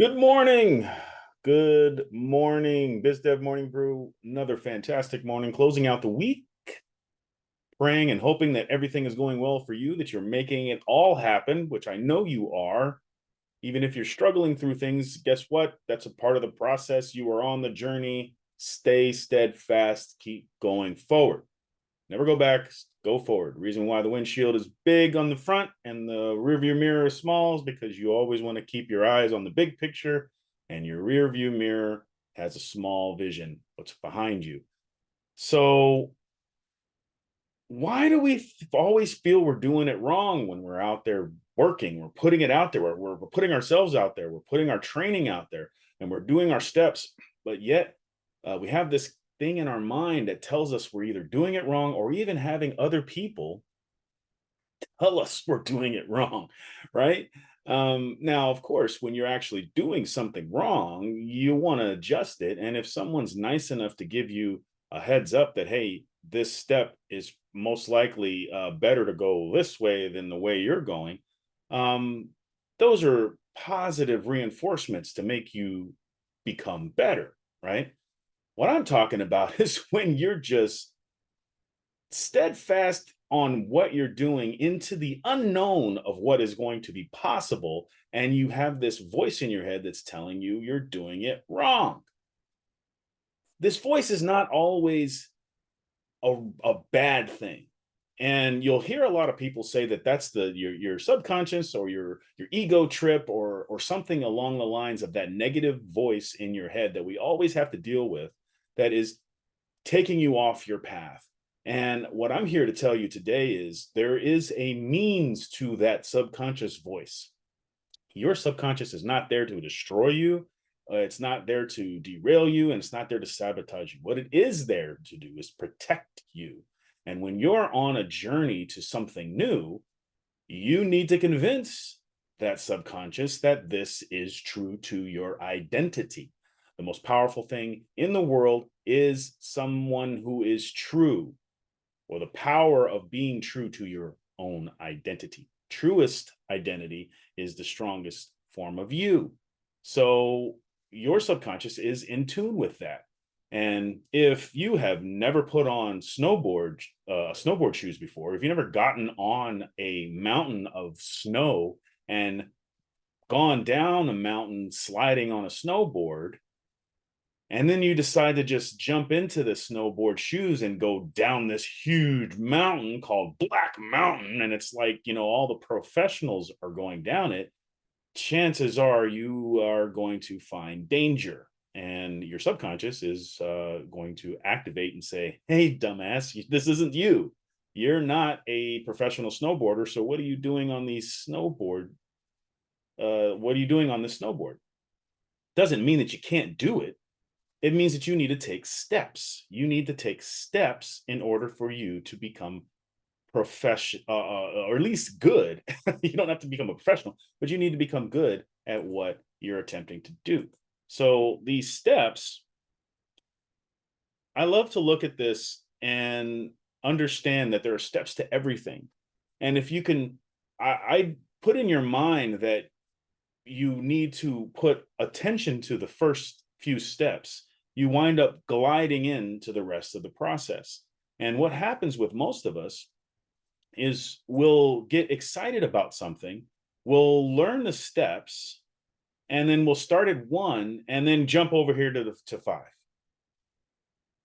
Good morning. Good morning. BizDev Morning Brew. Another fantastic morning, closing out the week, praying and hoping that everything is going well for you, that you're making it all happen, which I know you are. Even if you're struggling through things, guess what? That's a part of the process. You are on the journey. Stay steadfast. Keep going forward. Never go back, go forward. Reason why the windshield is big on the front and the rear view mirror is small is because you always want to keep your eyes on the big picture, and your rear view mirror has a small vision, what's behind you. So why do we always feel we're doing it wrong when we're out there working? We're putting it out there. We're putting ourselves out there. We're putting our training out there, and we're doing our steps. But yet we have this thing in our mind that tells us we're either doing it wrong or even having other people tell us we're doing it wrong, right? Now, of course, when you're actually doing something wrong, you want to adjust it. And if someone's nice enough to give you a heads up that, hey, this step is most likely better to go this way than the way you're going, um, those are positive reinforcements to make you become better, right? What I'm talking about is when you're just steadfast on what you're doing into the unknown of what is going to be possible, and you have this voice in your head that's telling you you're doing it wrong. This voice is not always a bad thing. And you'll hear a lot of people say that that's your subconscious or your ego trip or something along the lines of that negative voice in your head that we always have to deal with, that is taking you off your path. And what I'm here to tell you today is there is a means to that subconscious voice. Your subconscious is not there to destroy you. It's not there to derail you, and it's not there to sabotage you. What it is there to do is protect you. And when you're on a journey to something new, you need to convince that subconscious that this is true to your identity. The most powerful thing in the world is someone who is true, or the power of being true to your own identity. Truest identity is the strongest form of you. So your subconscious is in tune with that. And if you have never put on snowboard shoes before, if you've never gotten on a mountain of snow and gone down a mountain sliding on a snowboard, and then you decide to just jump into the snowboard shoes and go down this huge mountain called Black Mountain, and it's like, all the professionals are going down it, chances are you are going to find danger. And your subconscious is going to activate and say, hey, dumbass, this isn't you. You're not a professional snowboarder. So what are you doing on these snowboard? What are you doing on this snowboard? Doesn't mean that you can't do it. It means that you need to take steps. You need to take steps in order for you to become professional, or at least good. You don't have to become a professional, but you need to become good at what you're attempting to do. So these steps, I love to look at this and understand that there are steps to everything. And if you can, I put in your mind that you need to put attention to the first few steps, you wind up gliding into the rest of the process. And what happens with most of us is we'll get excited about something, we'll learn the steps, and then we'll start at one and then jump over here to five.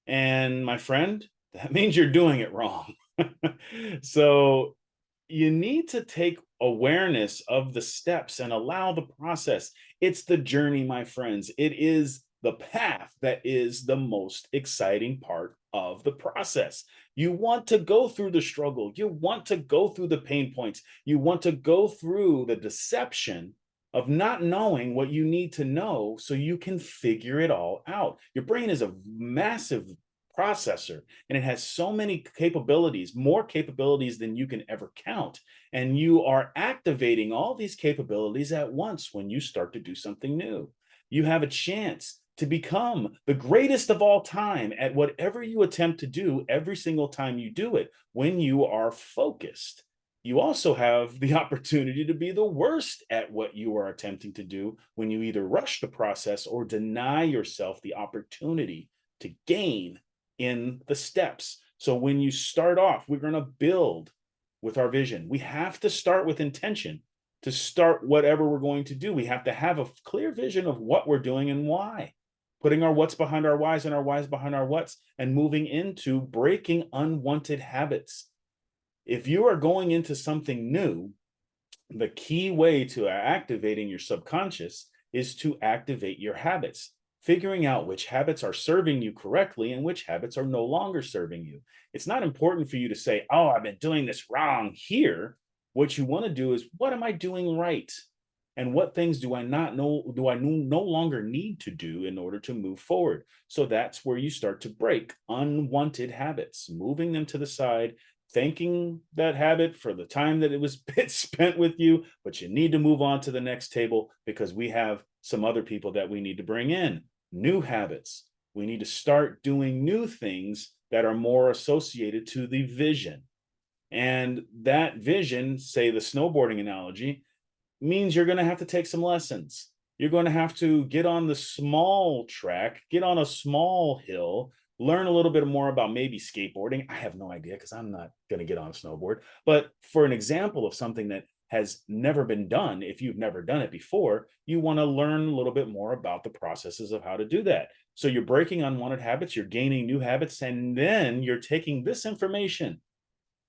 And my friend, that means you're doing it wrong. So you need to take awareness of the steps and allow the process. It's the journey, my friends. It is the path that is the most exciting part of the process. You want to go through the struggle. You want to go through the pain points. You want to go through the deception of not knowing what you need to know so you can figure it all out. Your brain is a massive processor, and it has so many capabilities, more capabilities than you can ever count. And you are activating all these capabilities at once when you start to do something new. You have a chance to become the greatest of all time at whatever you attempt to do every single time you do it when you are focused. you also have the opportunity to be the worst at what you are attempting to do when you either rush the process or deny yourself the opportunity to gain in the steps. So when you start off, we're going to build with our vision. We have to start with intention to start whatever we're going to do. We have to have a clear vision of what we're doing and why. Putting our what's behind our whys and our whys behind our what's, and moving into breaking unwanted habits. If you are going into something new, the key way to activating your subconscious is to activate your habits, figuring out which habits are serving you correctly and which habits are no longer serving you. It's not important for you to say, oh, I've been doing this wrong here. What you want to do is, what am I doing right? And what things do I not know, do I no longer need to do in order to move forward? So that's where you start to break unwanted habits, moving them to the side, thanking that habit for the time that it was spent with you, but you need to move on to the next table because we have some other people that we need to bring in. New habits. We need to start doing new things that are more associated to the vision. And that vision, say the snowboarding analogy, means you're going to have to take some lessons. You're going to have to get on the small track, get on a small hill, learn a little bit more about maybe skateboarding. I have no idea because I'm not going to get on a snowboard. But for an example of something that has never been done, if you've never done it before, you want to learn a little bit more about the processes of how to do that. So you're breaking unwanted habits, you're gaining new habits, and then you're taking this information,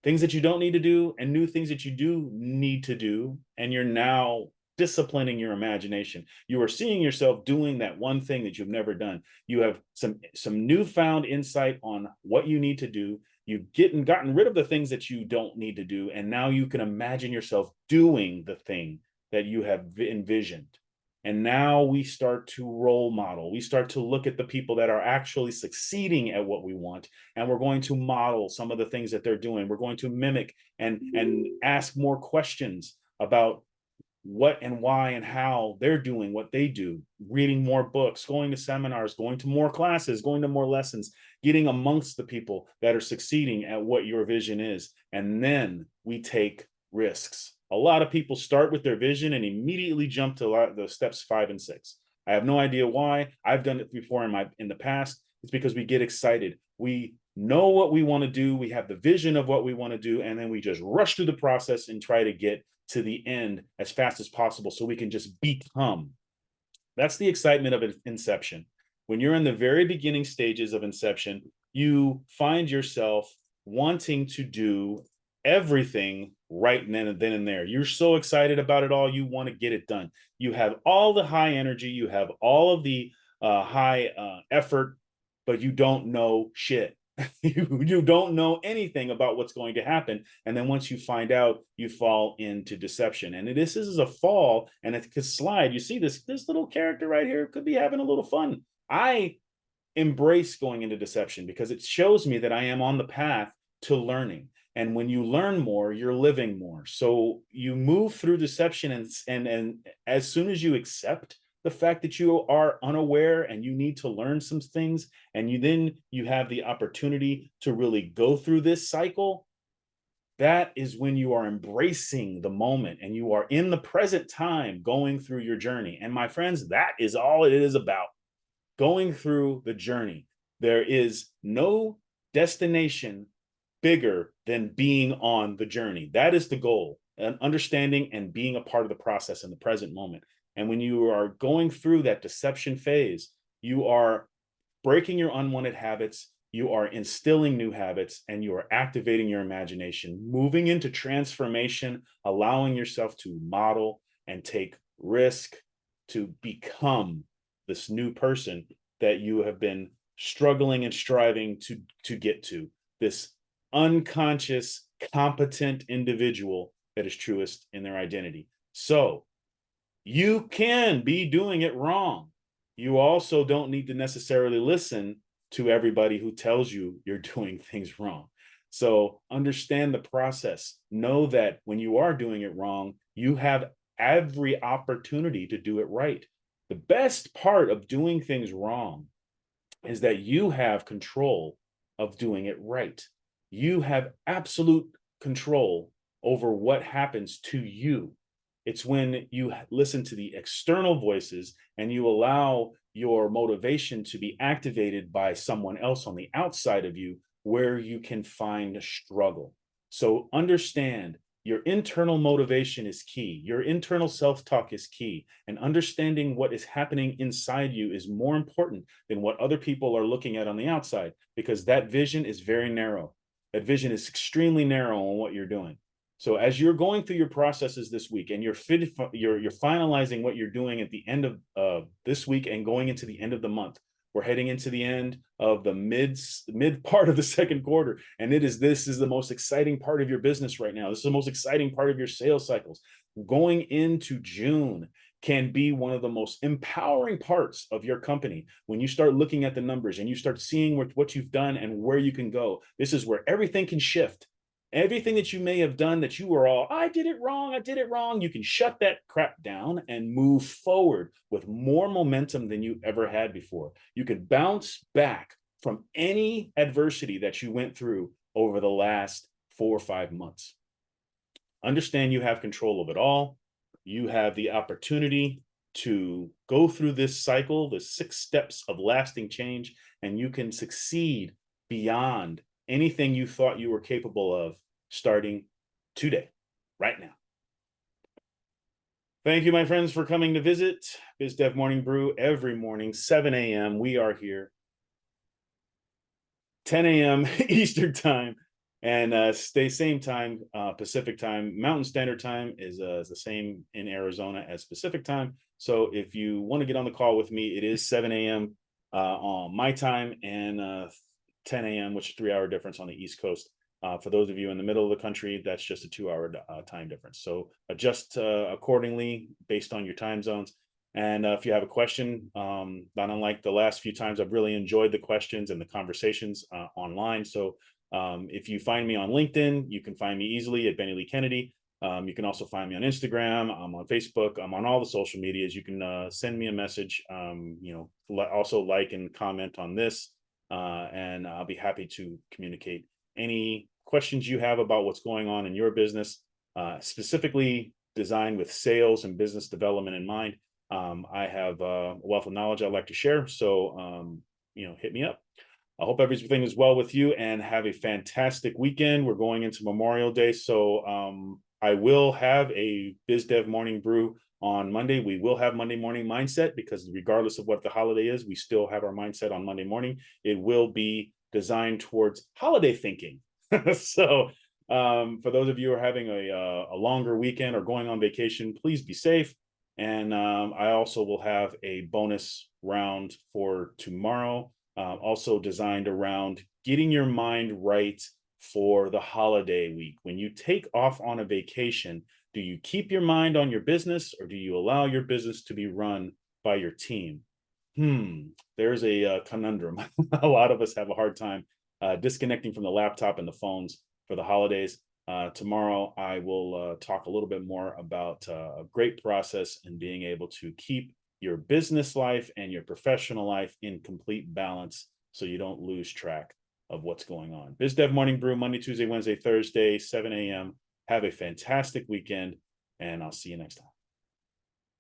things that you don't need to do and new things that you do need to do, and you're now disciplining your imagination. You are seeing yourself doing that one thing that you've never done. You have some newfound insight on what you need to do. You've gotten rid of the things that you don't need to do, and now you can imagine yourself doing the thing that you have envisioned. And now we start to role model. We start to look at the people that are actually succeeding at what we want, and we're going to model some of the things that they're doing. We're going to mimic and ask more questions about what and why and how they're doing what they do, reading more books, going to seminars, going to more classes, going to more lessons, getting amongst the people that are succeeding at what your vision is. And then we take risks. A lot of people start with their vision and immediately jump to the steps 5 and 6. I have no idea why. I've done it before in the past. It's because we get excited. We know what we want to do. We have the vision of what we want to do, and then we just rush through the process and try to get to the end as fast as possible so we can just become. That's the excitement of inception. When you're in the very beginning stages of inception, you find yourself wanting to do everything right then and there. You're so excited about it all. You want to get it done. You have all the high energy. You have all of the high effort, but you don't know shit. You don't know anything about what's going to happen. And then once you find out, you fall into deception. And this is a fall, and it could slide. You see this little character right here could be having a little fun. I embrace going into deception because it shows me that I am on the path to learning. And when you learn more, you're living more. So you move through deception, and as soon as you accept the fact that you are unaware and you need to learn some things, and you have the opportunity to really go through this cycle, that is when you are embracing the moment and you are in the present time going through your journey. And my friends, that is all it is about. Going through the journey. There is no destination bigger than being on the journey. That is the goal, and understanding and being a part of the process in the present moment. And when you are going through that deception phase, you are breaking your unwanted habits, you are instilling new habits, and you are activating your imagination, moving into transformation, allowing yourself to model and take risk to become this new person that you have been struggling and striving to get to, this unconscious, competent individual that is truest in their identity. So you can be doing it wrong. You also don't need to necessarily listen to everybody who tells you you're doing things wrong. So understand the process. Know that when you are doing it wrong, you have every opportunity to do it right. The best part of doing things wrong is that you have control of doing it right. You have absolute control over what happens to you. It's when you listen to the external voices and you allow your motivation to be activated by someone else on the outside of you, where you can find struggle. So understand your internal motivation is key. Your internal self-talk is key. And understanding what is happening inside you is more important than what other people are looking at on the outside, because that vision is very narrow. That vision is extremely narrow on what you're doing. So as you're going through your processes this week and you're finalizing what you're doing at the end of this week and going into the end of the month, we're heading into the end of the mid part of the second quarter. And this is the most exciting part of your business right now. This is the most exciting part of your sales cycles. Going into June can be one of the most empowering parts of your company. When you start looking at the numbers and you start seeing what you've done and where you can go, this is where everything can shift. Everything that you may have done that you were all, I did it wrong, you can shut that crap down and move forward with more momentum than you ever had before. You can bounce back from any adversity that you went through over the last 4 or 5 months. Understand you have control of it all. You have the opportunity to go through this cycle, the 6 steps of lasting change, and you can succeed beyond anything you thought you were capable of starting today, right now. Thank you, my friends, for coming to visit BizDev Morning Brew every morning, 7 a.m. We are here, 10 a.m. Eastern time, and stay same time, Pacific time. Mountain Standard Time is the same in Arizona as Pacific time. So if you want to get on the call with me, it is 7 a.m. On my time, and 10 a.m., which is a 3-hour difference on the East Coast. For those of you in the middle of the country, that's just a 2-hour time difference. So adjust accordingly based on your time zones. And if you have a question, not unlike the last few times, I've really enjoyed the questions and the conversations online. So if you find me on LinkedIn, you can find me easily at Benny Lee Kennedy. You can also find me on Instagram. I'm on Facebook. I'm on all the social medias. You can send me a message. Also like and comment on this. And I'll be happy to communicate any questions you have about what's going on in your business, specifically designed with sales and business development in mind. I have a wealth of knowledge I'd like to share, so hit me up. I hope everything is well with you, and have a fantastic weekend. We're going into Memorial Day, so I will have a BizDev Morning Brew on Monday. We will have Monday morning mindset, because regardless of what the holiday is, we still have our mindset on Monday morning. It will be designed towards holiday thinking. So for those of you who are having a longer weekend or going on vacation, please be safe. And I also will have a bonus round for tomorrow, also designed around getting your mind right for the holiday week. When you take off on a vacation, do you keep your mind on your business, or do you allow your business to be run by your team? There's a conundrum. A lot of us have a hard time disconnecting from the laptop and the phones for the holidays. Tomorrow, I will talk a little bit more about a great process and being able to keep your business life and your professional life in complete balance, so you don't lose track of what's going on. BizDev Morning Brew, Monday, Tuesday, Wednesday, Thursday, 7 a.m. Have a fantastic weekend, and I'll see you next time.